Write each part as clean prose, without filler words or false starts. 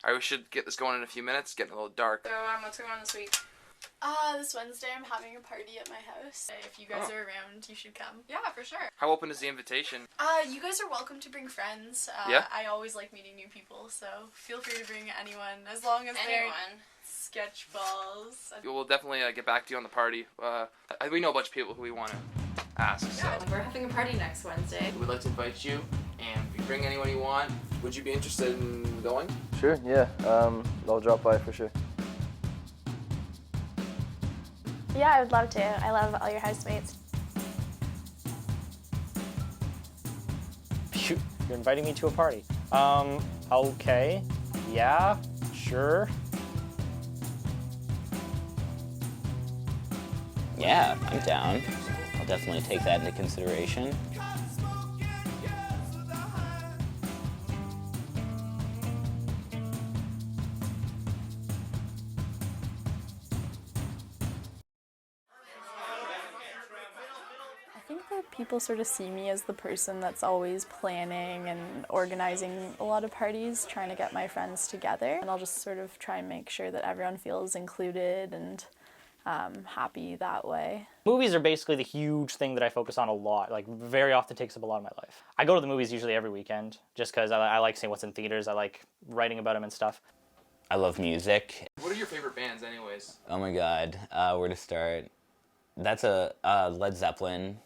Alright, we should get this going in a few minutes. It's getting a little dark. So, what's going on this week? This Wednesday I'm having a party at my house. If you guys are around, you should come. Yeah, for sure. How open is the invitation? You guys are welcome to bring friends. Yeah? I always like meeting new people, so feel free to bring anyone, as long as they're sketch balls. We'll definitely get back to you on the party. We know a bunch of people who we want to ask, so. We're having a party next Wednesday. We'd like to invite you, and if you bring anyone you want, would you be interested in going? Sure, yeah. I'll drop by for sure. Yeah, I would love to. I love all your housemates. You're inviting me to a party. Okay. Yeah, sure. Yeah, I'm down. I'll definitely take that into consideration. I think that people sort of see me as the person that's always planning and organizing a lot of parties, trying to get my friends together. And I'll just sort of try and make sure that everyone feels included and happy that way. Movies are basically the huge thing that I focus on a lot, like very often takes up a lot of my life. I go to the movies usually every weekend just because I like seeing what's in theaters. I like writing about them and stuff. I love music. What are your favorite bands anyways? Oh my god, where to start? That's a Led Zeppelin.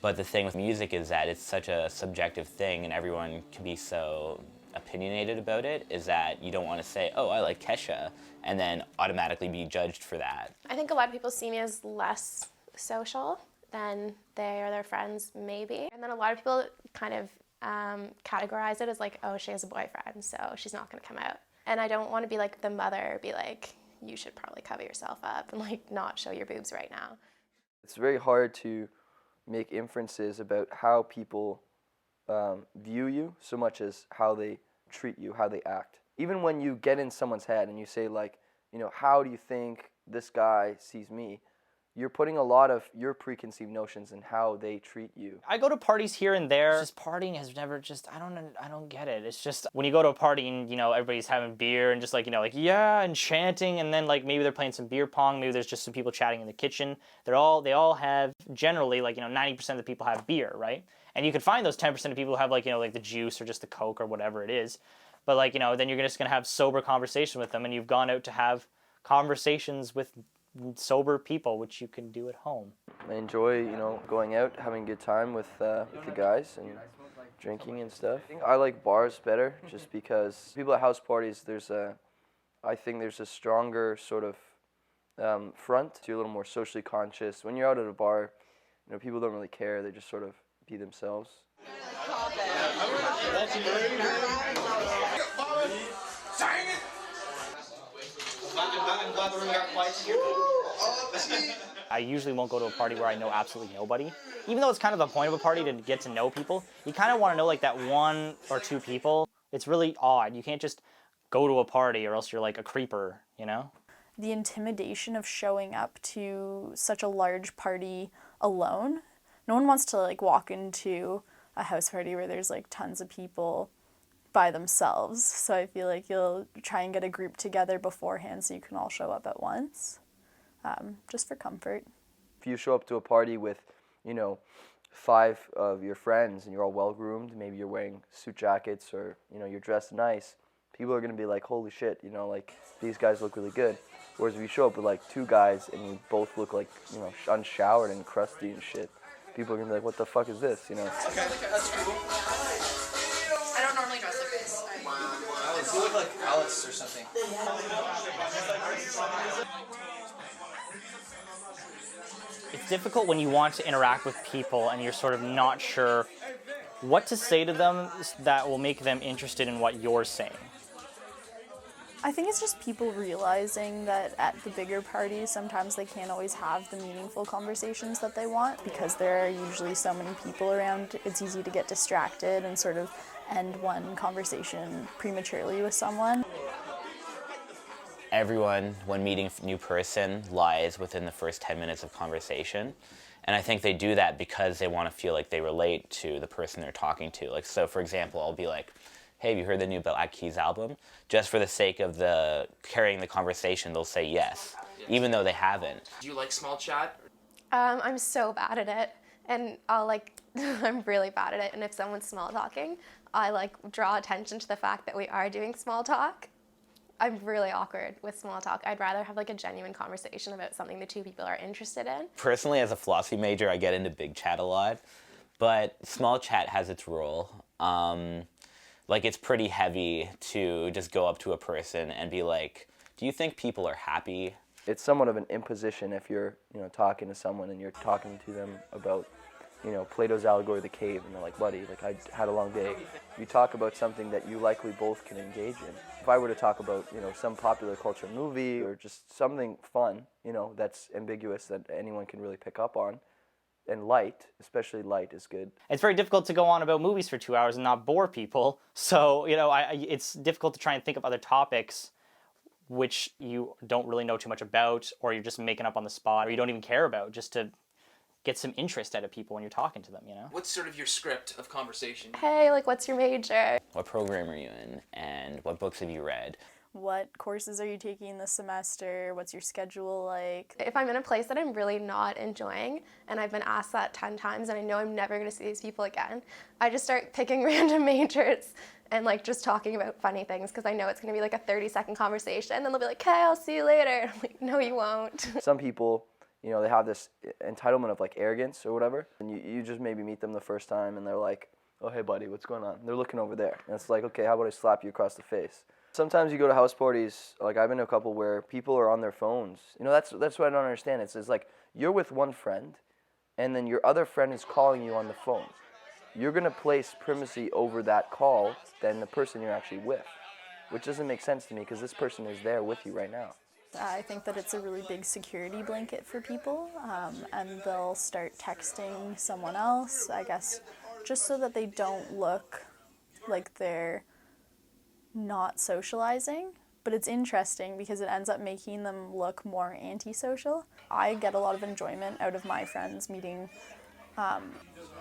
But the thing with music is that it's such a subjective thing and everyone can be so opinionated about it, is that you don't want to say, oh, I like Kesha, and then automatically be judged for that. I think a lot of people see me as less social than they or their friends, maybe. And then a lot of people kind of categorize it as like, oh, she has a boyfriend, so she's not going to come out. And I don't want to be like the mother, be like, you should probably cover yourself up and like not show your boobs right now. It's very hard to make inferences about how people view you so much as how they treat you, how they act. Even when you get in someone's head and you say like, you know, how do you think this guy sees me? You're putting a lot of your preconceived notions in how they treat you. I go to parties here and there. Just partying has never just, I don't get it. It's just when you go to a party and, you know, everybody's having beer and just like, you know, like, yeah, and chanting, and then like maybe they're playing some beer pong, maybe there's just some people chatting in the kitchen. They all have generally like, you know, 90% of the people have beer, right? And you can find those 10% of people who have like, you know, like the juice or just the Coke or whatever it is. But like, you know, then you're just going to have sober conversation with them, and you've gone out to have conversations with sober people, which you can do at home. I enjoy, you know, going out, having a good time with the guys and drinking and stuff. I like bars better just because people at house parties, I think there's a stronger sort of front. You're a little more socially conscious. When you're out at a bar, you know, people don't really care. They just sort of be themselves. I usually won't go to a party where I know absolutely nobody. Even though it's kind of the point of a party to get to know people, you kind of want to know like that one or two people. It's really odd. You can't just go to a party or else you're like a creeper, you know? The intimidation of showing up to such a large party alone. No one wants to like walk into a house party where there's like tons of people by themselves. So I feel like you'll try and get a group together beforehand so you can all show up at once, just for comfort. If you show up to a party with, you know, 5 of your friends and you're all well-groomed, maybe you're wearing suit jackets or, you know, you're dressed nice, people are going to be like, holy shit, you know, like, these guys look really good. Whereas if you show up with like 2 guys and you both look like, you know, unshowered and crusty and shit, people are going to be like, what the fuck is this, you know? Okay, that's cool. I don't normally dress like this. You look like Alex or something. It's difficult when you want to interact with people and you're sort of not sure what to say to them that will make them interested in what you're saying. I think it's just people realizing that at the bigger parties, sometimes they can't always have the meaningful conversations that they want because there are usually so many people around. It's easy to get distracted and sort of end one conversation prematurely with someone. Everyone, when meeting a new person, lies within the first 10 minutes of conversation. And I think they do that because they want to feel like they relate to the person they're talking to. Like, so for example, I'll be like, hey, have you heard the new Black Keys album? Just for the sake of the carrying the conversation, they'll say yes, even though they haven't. Do you like small chat? I'm so bad at it, and I'll I'm really bad at it, and if someone's small talking, I draw attention to the fact that we are doing small talk. I'm really awkward with small talk. I'd rather have a genuine conversation about something the two people are interested in. Personally, as a philosophy major, I get into big chat a lot, but small chat has its role. It's pretty heavy to just go up to a person and be like, do you think people are happy? It's somewhat of an imposition if you're, talking to someone and you're talking to them about, Plato's allegory of the cave, and they're like, buddy, I had a long day. You talk about something that you likely both can engage in. If I were to talk about, some popular culture movie or just something fun, that's ambiguous that anyone can really pick up on, and light, especially light, is good. It's very difficult to go on about movies for 2 hours and not bore people. So, it's difficult to try and think of other topics which you don't really know too much about, or you're just making up on the spot, or you don't even care about, just to get some interest out of people when you're talking to them, What's sort of your script of conversation? Hey, what's your major? What program are you in? And what books have you read? What courses are you taking this semester? What's your schedule like? If I'm in a place that I'm really not enjoying, and I've been asked that 10 times, and I know I'm never going to see these people again, I just start picking random majors and just talking about funny things, because I know it's going to be a 30-second conversation, and then they'll be like, okay, I'll see you later. And I'm like, no, you won't. Some people, they have this entitlement of arrogance or whatever, and you just maybe meet them the first time and they're like, oh, hey buddy, what's going on? They're looking over there. And it's like, okay, how about I slap you across the face? Sometimes you go to house parties, I've been to a couple where people are on their phones. That's what I don't understand. It's you're with one friend, and then your other friend is calling you on the phone. You're going to place primacy over that call than the person you're actually with, which doesn't make sense to me, because this person is there with you right now. I think that it's a really big security blanket for people, and they'll start texting someone else, I guess, just so that they don't look like they're not socializing. But it's interesting because it ends up making them look more antisocial. I get a lot of enjoyment out of my friends meeting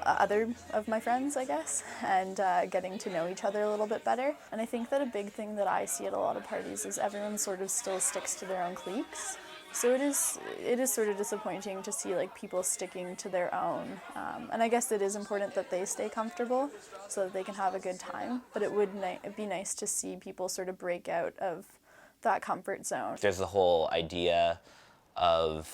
other of my friends, I guess, and getting to know each other a little bit better. And I think that a big thing that I see at a lot of parties is everyone sort of still sticks to their own cliques. So it is sort of disappointing to see people sticking to their own. And I guess it is important that they stay comfortable so that they can have a good time. But it would be nice to see people sort of break out of that comfort zone. There's the whole idea of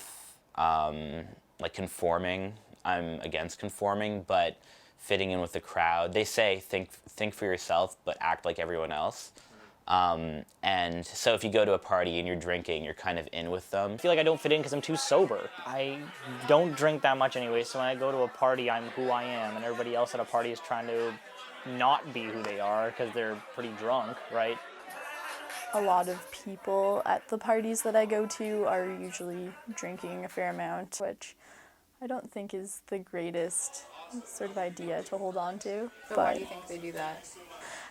conforming. I'm against conforming, but fitting in with the crowd. They say think for yourself, but act like everyone else. And so if you go to a party and you're drinking, you're kind of in with them. I feel like I don't fit in because I'm too sober. I don't drink that much anyway, so when I go to a party, I'm who I am, and everybody else at a party is trying to not be who they are because they're pretty drunk, right? A lot of people at the parties that I go to are usually drinking a fair amount, which I don't think is the greatest sort of idea to hold on to. But why do you think they do that?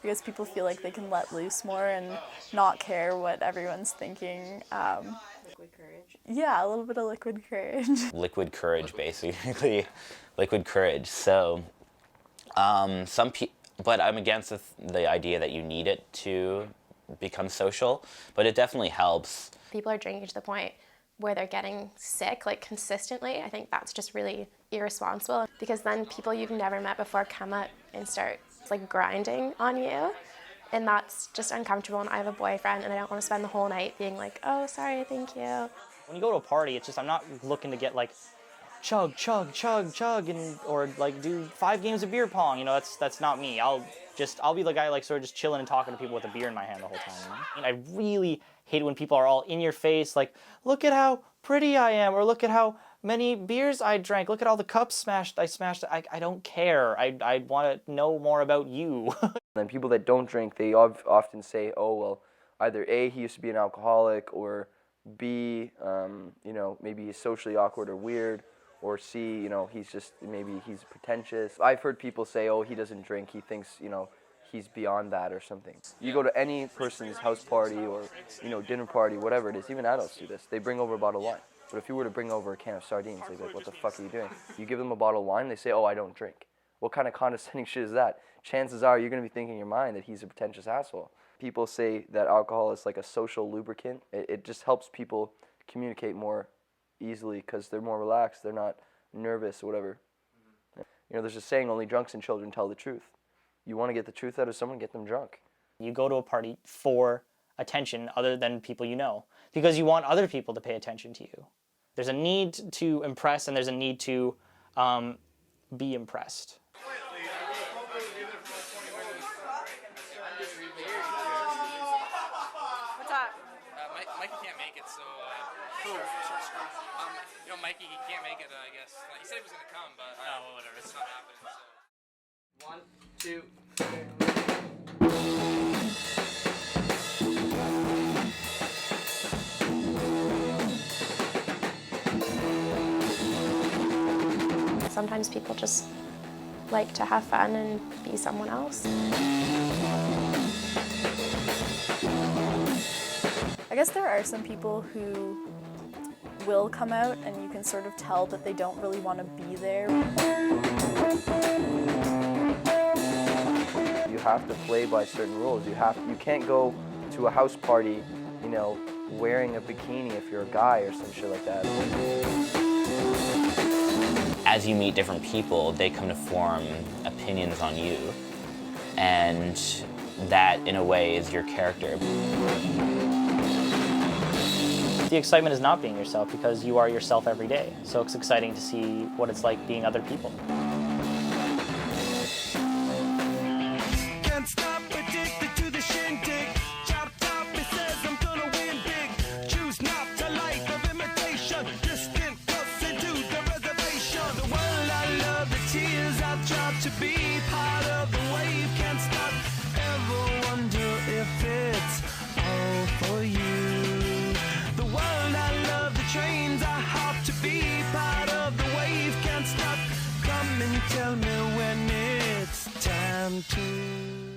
I guess people feel like they can let loose more and not care what everyone's thinking. Liquid courage? Yeah, a little bit of liquid courage. Liquid courage, basically. Liquid courage. So, but I'm against the idea that you need it to become social, but it definitely helps. People are drinking to the point where they're getting sick consistently. I think that's just really irresponsible, because then people you've never met before come up and start grinding on you, and that's just uncomfortable. And I have a boyfriend, and I don't want to spend the whole night being like, oh, sorry, thank you. When you go to a party, it's just, I'm not looking to get chug, chug, chug, chug, or do 5 games of beer pong. That's not me. I'll be the guy sort of just chilling and talking to people with a beer in my hand the whole time. And I really hate it when people are all in your face, look at how pretty I am, or look at how many beers I drank, look at all the cups I smashed. I don't care. I want to know more about you. And people that don't drink, they often say, oh, well, either A, he used to be an alcoholic, or B, maybe he's socially awkward or weird, or C, he's pretentious. I've heard people say, oh, he doesn't drink, he thinks, he's beyond that or something. You go to any person's house party or, dinner party, whatever it is, even adults do this, they bring over a bottle of wine. But if you were to bring over a can of sardines, they'd be like, what the fuck are you doing? You give them a bottle of wine, they say, oh, I don't drink. What kind of condescending shit is that? Chances are you're going to be thinking in your mind that he's a pretentious asshole. People say that alcohol is like a social lubricant. It just helps people communicate more easily because they're more relaxed. They're not nervous or whatever. You know, there's a saying, only drunks and children tell the truth. You want to get the truth out of someone, get them drunk. You go to a party for attention other than people you know, because you want other people to pay attention to you. There's a need to impress, and there's a need to be impressed. What's up? Mikey can't make it, so you know, Mikey, he can't make it. I guess he said he was gonna come, but whatever, it's not happening. So 1, 2, 3. Sometimes people just like to have fun and be someone else. I guess there are some people who will come out and you can sort of tell that they don't really want to be there. You have to play by certain rules. You can't go to a house party, you know, wearing a bikini if you're a guy or some shit like that. As you meet different people, they come to form opinions on you, and that, in a way, is your character. The excitement is not being yourself because you are yourself every day. So it's exciting to see what it's like being other people. Can't stop, addicted to the shindig. Chop top, it says I'm gonna win big. Choose not a life of imitation. Distant cuts into the reservation. The world I love, the tears I drop to be part of the wave. Can't stop, ever wonder if it's all for you. The world I love, the trains I hop to be part of the wave. Can't stop, come and tell me when it's time to